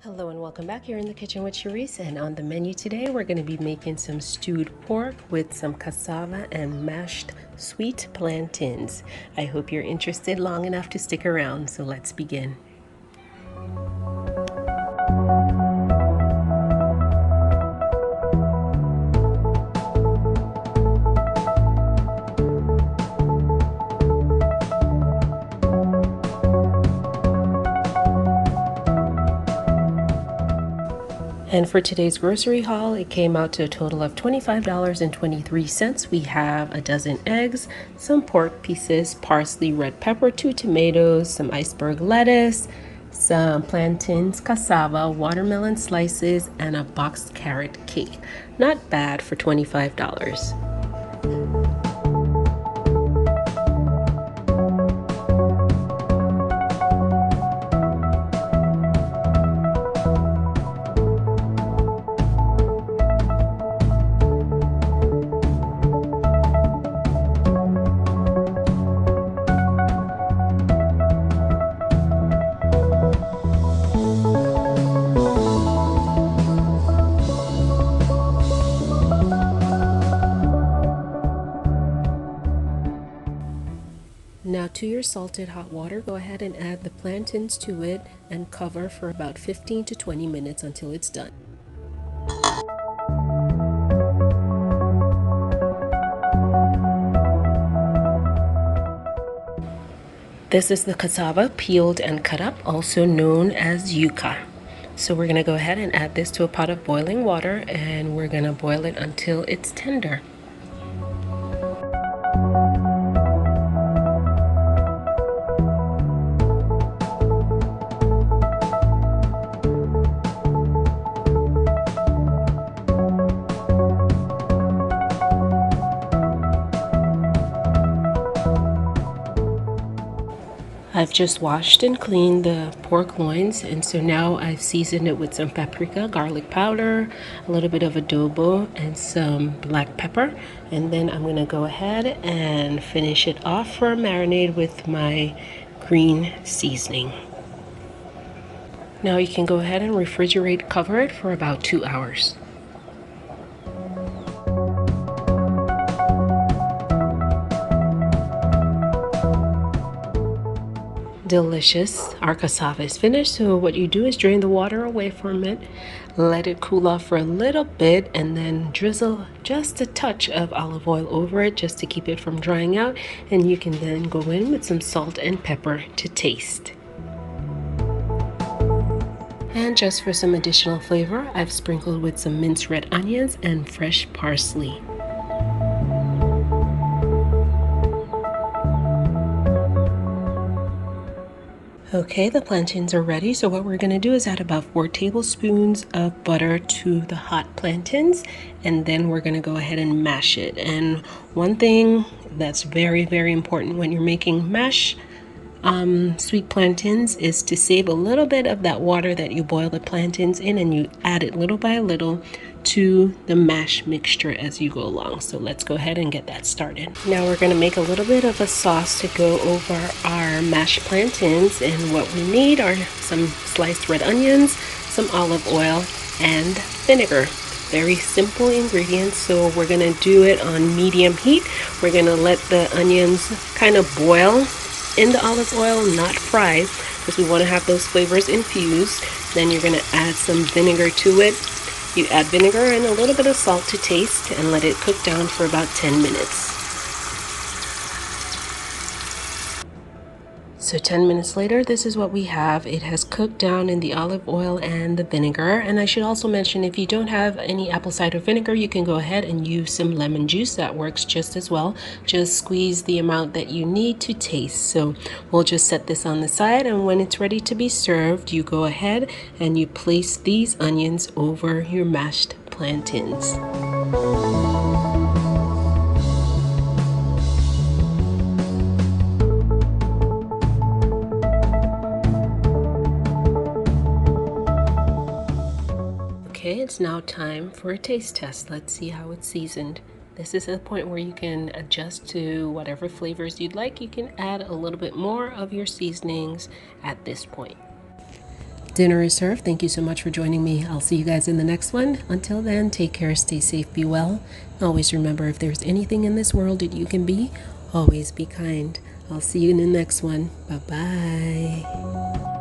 Hello and welcome back here in the kitchen with Charisse, and on the menu today we're going to be making some stewed pork with some cassava and mashed sweet plantains. I hope you're interested long enough to stick around, so let's begin. And for today's grocery haul, it came out to a total of $25.23. We have a dozen eggs, some pork pieces, parsley, red pepper, 2 tomatoes, some iceberg lettuce, some plantains, cassava, watermelon slices, and a boxed carrot cake. Not bad for $25. Now to your salted hot water, go ahead and add the plantains to it and cover for about 15 to 20 minutes until it's done. This is the cassava peeled and cut up, also known as yuca. So we're going to go ahead and add this to a pot of boiling water, and we're going to boil it until it's tender. I've just washed and cleaned the pork loins, and so now I've seasoned it with some paprika, garlic powder, a little bit of adobo, and some black pepper. And then I'm going to go ahead and finish it off for a marinade with my green seasoning. Now you can go ahead and refrigerate, cover it for about 2 hours. Delicious. Our cassava is finished, so what you do is drain the water away from it, let it cool off for a little bit, and then drizzle just a touch of olive oil over it just to keep it from drying out, and you can then go in with some salt and pepper to taste. And just for some additional flavor, I've sprinkled with some minced red onions and fresh parsley. Okay, the plantains are ready, so what we're going to do is add about 4 tablespoons of butter to the hot plantains, and then we're going to go ahead and mash it. And one thing that's very, very important when you're making mash sweet plantains is to save a little bit of that water that you boil the plantains in, and you add it little by little to the mash mixture as you go along. So let's go ahead and get that started. Now we're going to make a little bit of a sauce to go over our mashed plantains, and what we need are some sliced red onions, some olive oil, and vinegar. Very simple ingredients, so we're going to do it on medium heat. We're going to let the onions kind of boil in the olive oil, not fry, because we want to have those flavors infused. Then you're going to add some vinegar to it. You add vinegar and a little bit of salt to taste and let it cook down for about 10 minutes. So 10 minutes later, this is what we have. It has cooked down in the olive oil and the vinegar. And I should also mention, if you don't have any apple cider vinegar, you can go ahead and use some lemon juice. That works just as well. Just squeeze the amount that you need to taste. So we'll just set this on the side, and when it's ready to be served, you go ahead and you place these onions over your mashed plantains. Okay, it's now time for a taste test. Let's see how it's seasoned. This is a point where you can adjust to whatever flavors you'd like. You can add a little bit more of your seasonings at this point. Dinner is served. Thank you so much for joining me. I'll see you guys in the next one. Until then, take care, stay safe, be well. Always remember, if there's anything in this world that you can be, always be kind. I'll see you in the next one. Bye-bye.